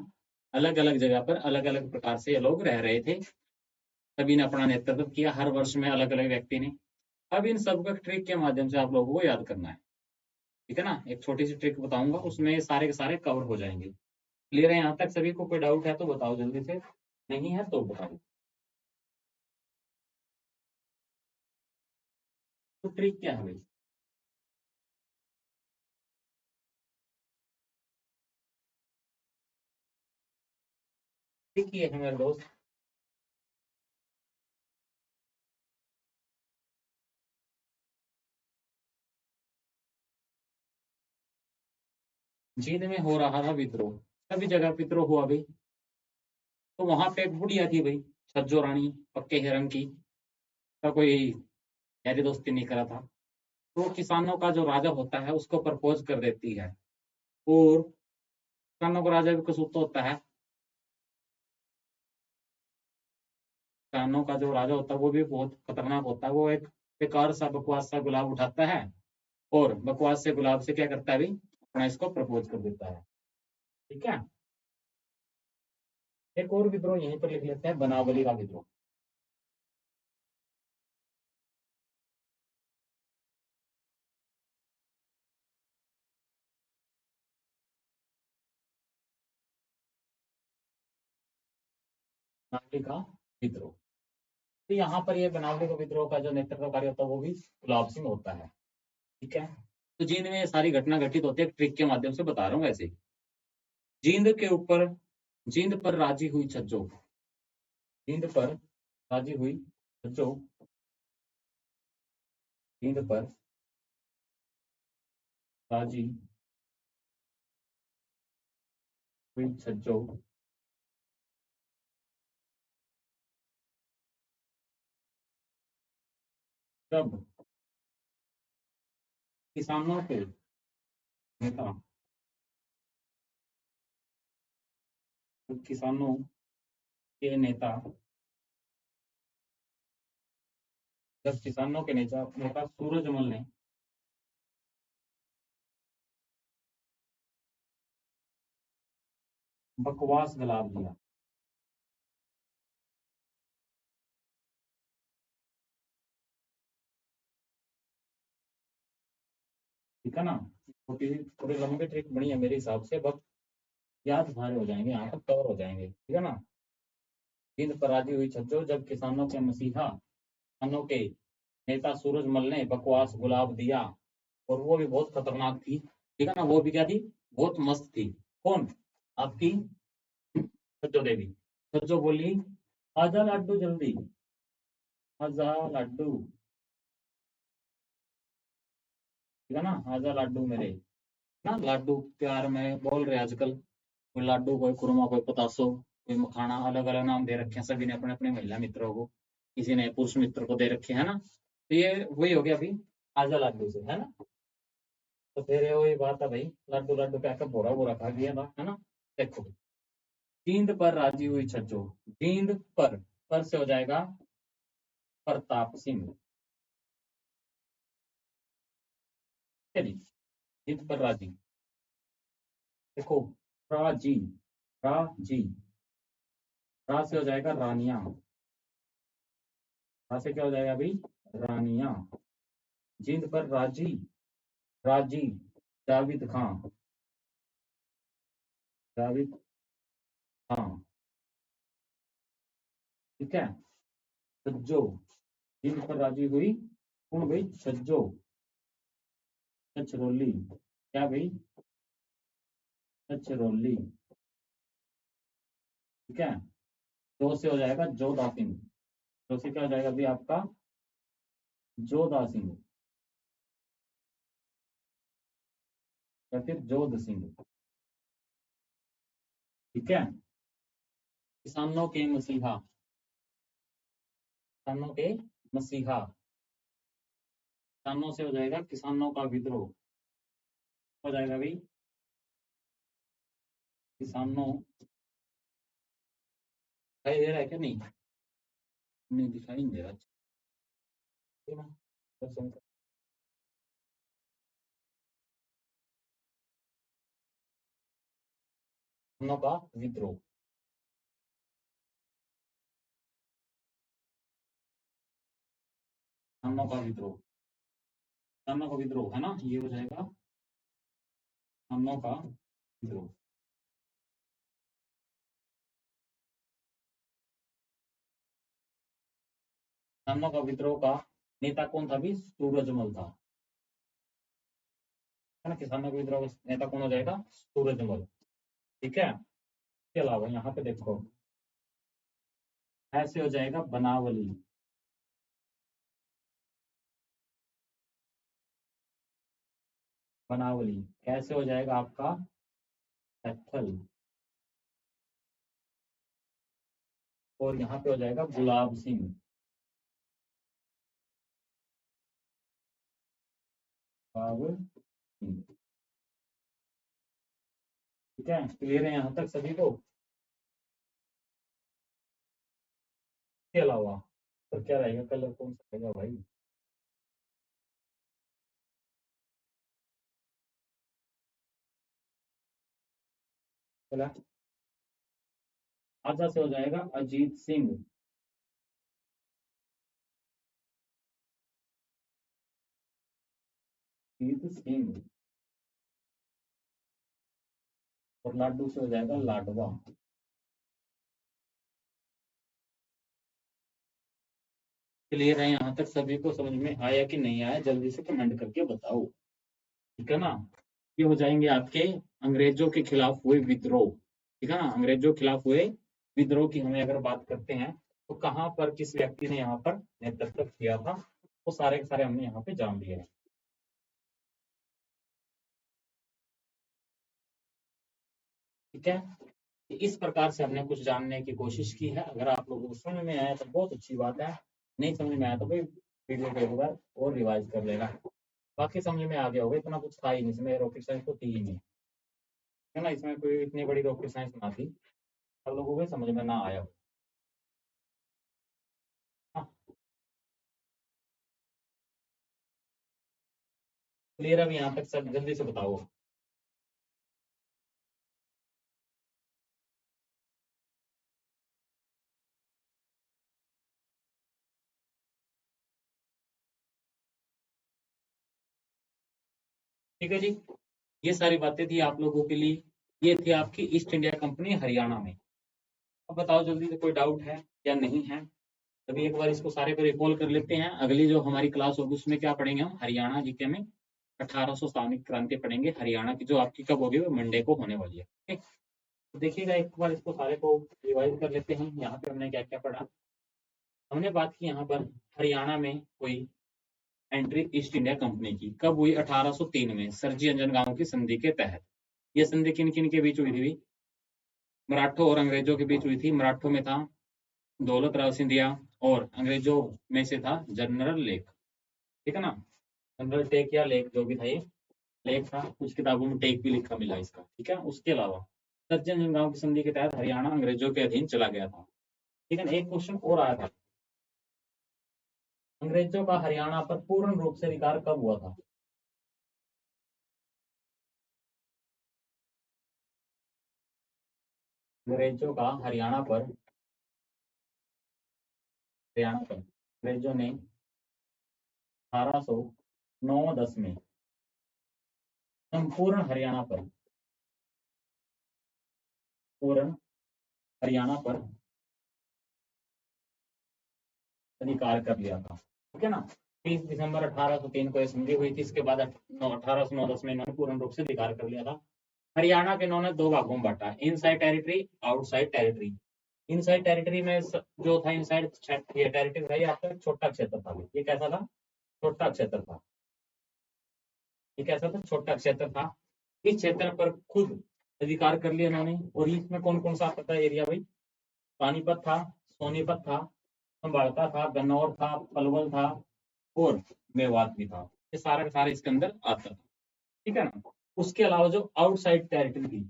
अलग अलग जगह पर अलग अलग प्रकार से ये लोग रह रहे थे, सभी ने अपना नेतृत्व किया, हर वर्ष में अलग अलग व्यक्ति ने। अब इन सबका ट्रिक के माध्यम से आप लोगों को याद करना है। ठीक है ना। एक छोटी सी ट्रिक बताऊंगा, उसमें सारे के सारे कवर हो जाएंगे। क्लियर है यहाँ तक सभी को? कोई डाउट है तो बताओ जल्दी से, नहीं है तो बताओ। तो ट्रिक क्या है भाई? ट्रिक ये है मेरे दोस्त, जींद में हो रहा था विद्रोह, सभी जगह विद्रोह हुआ भाई। तो वहां पे एक बुढ़िया थी भाई, छज्जो रानी, पक्के रंग की, का कोई यारी दोस्ती नहीं करा था। तो किसानों का जो राजा होता है उसको प्रपोज कर देती है, और किसानों का राजा भी कसूर तो होता है। किसानों का जो राजा होता है वो भी बहुत खतरनाक होता है। वो एक बेकार सा बकवास सा गुलाब उठाता है, और बकवास से गुलाब से क्या करता है भाई, अपना इसको प्रपोज कर देता है। ठीक है। एक और विद्रोह यहीं पर लिख लेते हैं, बनावली का विद्रोह। बनावली का विद्रोह, तो यहाँ पर ये बनावली का विद्रोह का जो नेतृत्वकारी होता है वो भी गुलाब सिंह होता है। ठीक है। तो जींद में ये सारी घटना घटित होती है, ट्रिक के माध्यम से बता रहा हूँ ऐसे। जींद के ऊपर, जींद पर राजी हुई छज्जो, जींद पर राजी हुई छज्जो, जींद पर राजी हुई छज्जो, तब किसानों के नेता, किसानों के नेता, जब किसानों के नेता नेता सूरजमल ने बकवास गलाव दिया। ठीक है ना। छोटी थोड़ी लंबी ट्रिक बनी है मेरे हिसाब से, बट याद सारे हो जाएंगे, यहाँ तक कवर हो जाएंगे। ठीक है ना। जींद पर राजी हुई छज्जो, जब किसानों के मसीहा, किसानों के नेता सूरजमल ने बकवास गुलाब दिया। और वो भी बहुत खतरनाक थी। ठीक है ना। वो भी क्या थी, बहुत मस्त थी। कौन? आपकी छज्जो देवी। छज्जो बोली, आजा लाडू जल्दी, आजा लाडू। ठीक है ना। आजा लाडू मेरे, ना लाडू प्यार में बोल रहे आजकल। कोई लाडू, कोई कुरमा, कोई पतासो, कोई मखाना, अलग अलग नाम दे रखे हैं सभी ने अपने अपने महिला मित्रों को। किसी ने पुरुष मित्र को दे रखे है ना। तो ये वही हो गया अभी, आजा लाडू से, है ना। तो फिर ये वही बात है भाई, लाडू लाडू क्या कर बोरा बोरा खा गया था, है ना। देखो, जींद पर राजी हुई छज्जो, जींद पर से हो जाएगा प्रताप सिंह। चलिए, जींद पर राजी। देखो, राजी, राजी, रा से हो जाएगा रानिया, रा से क्या हो जाएगा अभी, रानिया। जींद पर राजी, राजी, जावेद खान, जावेद खान। ठीक है। छज्जो, जींद पर राजी हुई कौन भाई, छज्जो, छछरौली, क्या भाई, छछरौली। ठीक है। दो से हो जाएगा जोधा सिंह, दो से क्या हो जाएगा अभी आपका, जोधा सिंह, या फिर जोध सिंह। ठीक है। किसानों के मसीहा, किसानों के मसीहा, किसानों से हो जाएगा किसानों का विद्रोह, हो जाएगा भाई किसानों दिखाई दे रहा है क्या? नहीं नहीं दिखाई नहीं दे रहा। ठीक है ना? किसानों का विद्रोह। किसानों का विद्रोह। किसानों का विद्रोह है ना, ये हो जाएगा किसानों का विद्रोह। किसानों का विद्रोह का नेता कौन था? भी सूरजमल था, है ना। किसानों के विद्रोह का नेता कौन हो जाएगा? सूरजमल। ठीक है। इसके अलावा यहाँ पे देखो, ऐसे हो जाएगा बनावली। बनावली कैसे हो जाएगा आपका? कैथल। और यहाँ पे हो जाएगा गुलाब सिंह। गुलाब सिंह। ठीक है, क्लियर है यहाँ तक सभी को? इसके अलावा तो क्या रहेगा? कलर कौन सा रहेगा भाई? चला, आजा से हो जाएगा अजीत सिंह। अजीत सिंह। और लाडू से हो जाएगा लाडवा। क्लियर है यहाँ तक सभी को? समझ में आया कि नहीं आया? जल्दी से कमेंट करके बताओ। ठीक है ना? ये हो जाएंगे आपके अंग्रेजों के खिलाफ हुए विद्रोह। ठीक है ना? अंग्रेजों के खिलाफ हुए विद्रोह की हमें अगर बात करते हैं तो कहाँ पर किस व्यक्ति ने यहाँ पर नेतृत्व किया था, वो सारे के सारे हमने यहाँ पे जान लिए हैं। ठीक है, इस प्रकार से हमने कुछ जानने की कोशिश की है। अगर आप लोगों को समझ में आया तो बहुत अच्छी बात है, नहीं समझ में आया तो भाई वीडियो को एक बार और रिवाइज कर लेना। बाकी समझ में आ गया होगा, इतना कुछ था ही नहीं इसमें, रॉकेट साइंस तो थी ही नहीं, है ना। इसमें कोई इतनी बड़ी रॉकेट साइंस ना थी, सब लोगों को समझ में ना आया हो। हाँ, क्लियर है? अभी यहाँ तक सब जल्दी से बताओ। ठीक है जी, ये सारी बातें थी आप लोगों के लिए। ये थी आपकी ईस्ट इंडिया कंपनी हरियाणा में। अब बताओ जल्दी से, कोई डाउट है या नहीं है? अभी एक बार इसको सारे को रिकॉल कर लेते हैं। अगली जो हमारी क्लास होगी उसमें क्या पढ़ेंगे हम? हरियाणा जीके में 1800 सामरिक क्रांति पढ़ेंगे हरियाणा की, जो आपकी कब होगी? वो मंडे को होने वाली है। ठीक, तो देखिएगा एक बार इसको सारे को रिवाइज कर लेते हैं। यहाँ पे हमने क्या क्या पढ़ा? हमने बात की यहाँ पर हरियाणा में हुई एंट्री ईस्ट इंडिया कंपनी की, कब हुई? 1803 में, सरजी अंजनगांव की संधि के तहत। ये संधि किन किन के बीच हुई थी? मराठों और अंग्रेजों के बीच हुई थी। मराठों में था दौलत राव सिंधिया, और अंग्रेजों में से था जनरल लेक। ठीक है ना? जनरल टेक या लेक, जो भी था, ये लेक था। कुछ किताबों में टेक भी लिखा मिला इसका। ठीक है, उसके अलावा सरजी अंजनगांव की संधि के तहत हरियाणा अंग्रेजों के अधीन चला गया था। ठीक है ना? एक क्वेश्चन और आया था, अंग्रेजों का हरियाणा पर पूर्ण रूप से अधिकार कब हुआ था? अंग्रेजों का अंग्रेजों ने 1809-10 में संपूर्ण हरियाणा पर पूर्ण हरियाणा पर अधिकार कर लिया था। ठीक है ना? 30 दिसंबर 1803 को यह संधि हुई थी। इसके बाद 1809-10 में इन्होंने पूर्ण रूप से अधिकार कर लिया था। हरियाणा के इन्होंने दो भागों में बांटा, inside territory, outside territory. Inside territory में जो था, इनसाइड ये टेरिटरी था, ये आपका छोटा क्षेत्र था। ये कैसा था? छोटा क्षेत्र था। ये कैसा था? छोटा क्षेत्र था। इस क्षेत्र पर खुद अधिकार कर लिया इन्होंने। और इसमें कौन कौन सा आता था एरिया भाई? पानीपत था, सोनीपत था, संभालता था, गन्नौर था, पलवल था, और मेवात भी था। ये सारा का सारा इसके अंदर आता था। ठीक है ना? उसके अलावा जो आउटसाइड टेरिटरी थी,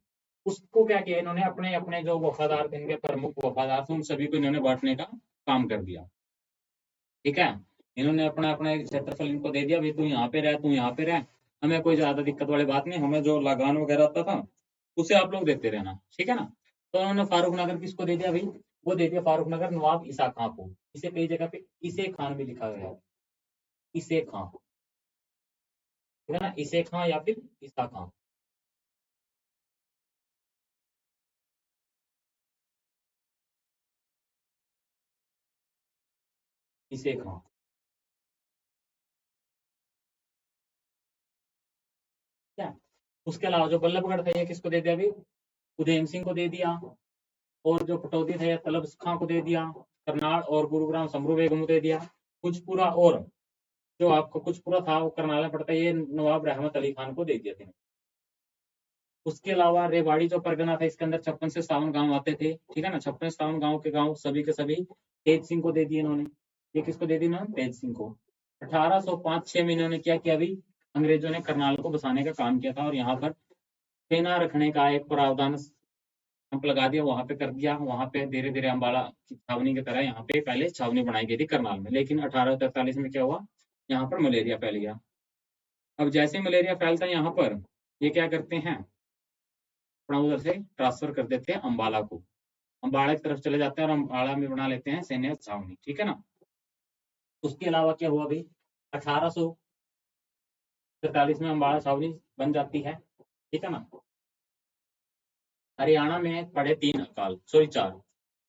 उसको क्या किया इन्होंने, अपने अपने जो वफादार थे, इनके प्रमुख वफादार थे, उन सभी को इन्होंने बांटने का काम कर दिया। ठीक है, इन्होंने अपना अपना एक क्षेत्रफल इनको दे दिया, भाई तू यहाँ पे रह, तू यहाँ पे रह, हमें कोई ज्यादा दिक्कत वाली बात नहीं, हमें जो लगान वगैरह आता था उसे आप लोग देते रहना, ठीक है ना। तो उन्होंने फारूक नगर किसको दे दिया भाई, वो दे दिया फारूक नगर नवाब ईसा खां को। इसे कई जगह पे इसे खान भी लिखा गया है, इसे खां, ठीक है ना, इसे खां या फिर ईसा खां। इसे खां, क्या। उसके अलावा जो बल्लभगढ़ था ये किसको दे दिया भाई, उदयम सिंह को दे दिया। और जो पटौदी था ये तलब खां को दे दिया। करनाल और गुरुग्राम समरू बेगम को दे दिया। कुचपुरा और जो आपको कुचपुरा था वो करनाल में पड़ता है, ये नवाब रहमत अली खान को दे दिया था। उसके अलावा रेवाड़ी जो परगना था इसके अंदर 56 से 57 गांव आते थे, ठीक है ना, 56 से 57 गांव के गांव सभी के सभी तेज सिंह को दे दिए इन्होंने। ये किसको दे दी इन्होंने, तेज सिंह को। 1805-6 में इन्होंने क्या किया अभी, अंग्रेजों ने करनाल को बसाने का काम किया था और यहाँ पर सेना रखने का एक प्रावधान कैंप लगा दिया, वहां पे कर दिया। वहां पे धीरे धीरे अम्बाला की छावनी की तरह यहाँ पे पहले छावनी बनाई गई थी करनाल में, लेकिन 1843 में क्या हुआ, यहाँ पर मलेरिया फैल गया। अब जैसे मलेरिया फैलता है यहाँ पर, ये क्या करते हैं, अपना उधर से ट्रांसफर कर देते हैं अम्बाला को, अम्बाड़ा की तरफ चले जाते हैं और अम्बाड़ा में बना लेते हैं सैन्य छावनी, ठीक है ना। उसके अलावा क्या हुआ भाई, 1843 में अम्बाड़ा छावनी बन जाती है, ठीक है ना। हरियाणा में पड़े 3 अकाल, सॉरी 4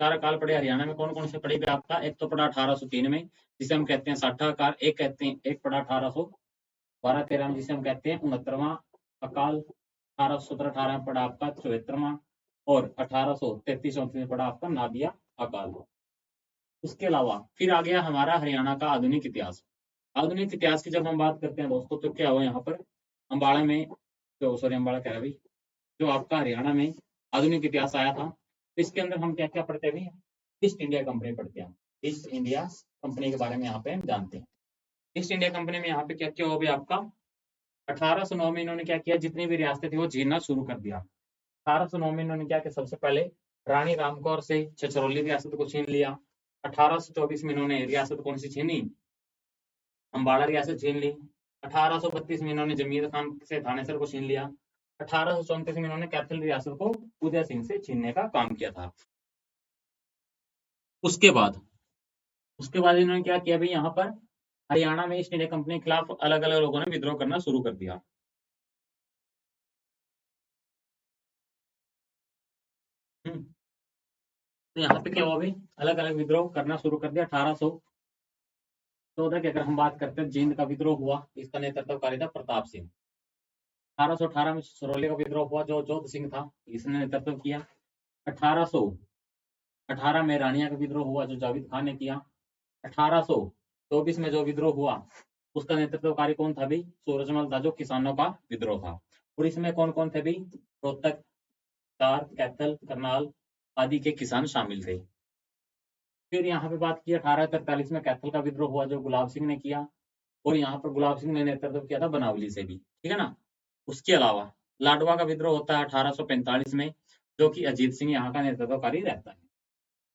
4 अकाल पड़े हरियाणा में। कौन कौन से पड़े आपका, एक तो पड़ा 1803 में जिसे हम कहते हैं साठा अकाल, एक कहते हैं एक पड़ा 1812-13 में जिसे हम कहते हैं 69वां अकाल, 1817-18 में पड़ा आपका 74वां, और 1833-34 में पड़ा आपका नादिया अकाल। उसके अलावा फिर आ गया हमारा हरियाणा का आधुनिक इतिहास। आधुनिक इतिहास की जब हम बात करते हैं दोस्तों, तो क्या हुआ यहाँ पर अम्बाड़ा में, जो सॉरी अम्बाड़ा कह रहा भाई, जो आपका हरियाणा में आधुनिक इतिहास आया था, तो इसके अंदर हम क्या क्या पढ़ते हैं, ईस्ट इंडिया कंपनी पढ़ते हैं। ईस्ट इंडिया कंपनी के बारे में यहाँ पे हम जानते हैं। ईस्ट इंडिया कंपनी में यहाँ पे क्या क्या हो गया आपका, 1809 में इन्होंने क्या किया, जितनी भी रियासतें थी वो जीतना शुरू कर दिया। 1809 में इन्होंने क्या किया, सबसे पहले रानी रामकौर से छछरौली रियासत को छीन लिया। 1824 में इन्होंने रियासत कौन सी छीनी, अम्बाड़ा रियासत छीन ली। 1832 में इन्होंने जमीर खान से थानेसर को छीन लिया। 1834 में इन्होंने कैथल रियासत को उदय सिंह से छीनने का काम किया था। उसके बाद इन्होंने क्या किया भाई, यहाँ पर हरियाणा में ईस्ट इंडिया कंपनी के खिलाफ अलग अलग लोगों ने विद्रोह करना शुरू कर दिया। तो यहाँ पे क्या हुआ भाई, अलग अलग विद्रोह करना शुरू कर दिया। 1814 की अगर हम बात करते हैं, जींद का विद्रोह हुआ, इसका नेतृत्वकारी था प्रताप सिंह। 1818 में सिरोले का विद्रोह हुआ, जो जोध सिंह था, इसने नेतृत्व किया। 1818 में रानिया का विद्रोह हुआ, जो जावेद खान ने किया। 1824 में जो विद्रोह हुआ उसका नेतृत्वकारी कौन था भाई, सूरजमल था, जो किसानों का विद्रोह था। और इसमें कौन कौन थे भाई, रोहतक, तार, कैथल, करनाल आदि के किसान शामिल थे। फिर यहाँ पे बात की 1843 में कैथल का विद्रोह हुआ, जो गुलाब सिंह ने किया, और यहाँ पर गुलाब सिंह ने नेतृत्व किया था बनावली से भी, ठीक है ना। उसके अलावा लाडवा का विद्रोह होता है 1845 में, जो कि अजीत सिंह यहाँ का नेतृत्वकारी रहता है।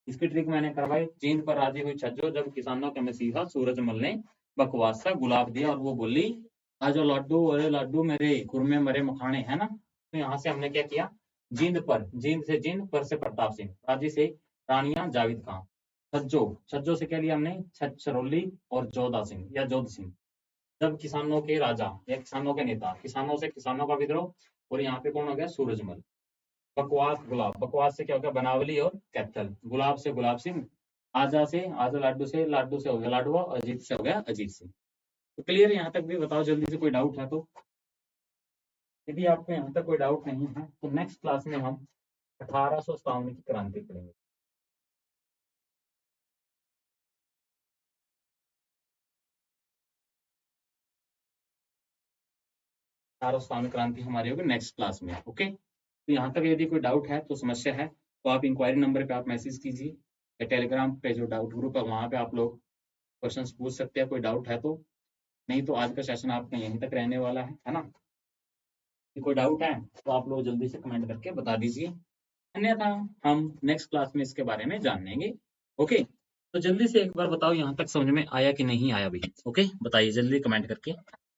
इसकी ट्रिक मैंने करवाई, जींद पर राजी हुई छज्जो, जब किसानों के मसीहा सूरजमल ने बकवास सा गुलाब दिया और वो बोली, आजो लाडू अरे लाडू मेरे खुरमे मरे मखाने, है ना। तो यहाँ से हमने क्या किया, जींद से जींद, पर से प्रताप सिंह, राजी से रानिया जावेद खान, छज्जो छज्जो से क्या लिया हमने, छछरौली और जोधा सिंह या जोध सिंह, जब किसानों के राजा या किसानों के नेता, किसानों से किसानों का विद्रोह। और यहाँ पे कौन हो गया, सूरजमल। बकवास गुलाब, बकवास से क्या हो गया, बनावली और कैथल। गुलाब से गुलाब सिंह, आजा लाडू से हो गया लाडवा, अजीत से हो गया अजीत सिंह। तो क्लियर यहाँ तक भी बताओ जल्दी से, कोई डाउट है तो। यदि आपको यहाँ तक कोई डाउट नहीं है तो नेक्स्ट क्लास में हम 1857 की क्रांति पढ़ेंगे। 1857 क्रांति हमारी होगी नेक्स्ट क्लास में, ओके। तो यहाँ तक यदि कोई डाउट है तो, समस्या है तो आप इंक्वायरी नंबर पे आप मैसेज कीजिए, या टेलीग्राम पे जो डाउट ग्रुप है वहाँ पे आप लोग क्वेश्चंस पूछ सकते हैं, कोई डाउट है तो। नहीं तो आज का सेशन आपका यहीं तक रहने वाला है ना। कोई डाउट है तो आप लोग जल्दी से कमेंट करके बता दीजिए, अन्यथा हम नेक्स्ट क्लास में इसके बारे में जान लेंगे। ओके, तो जल्दी से एक बार बताओ यहाँ तक समझ में आया कि नहीं आया भाई? ओके, बताइए जल्दी कमेंट करके।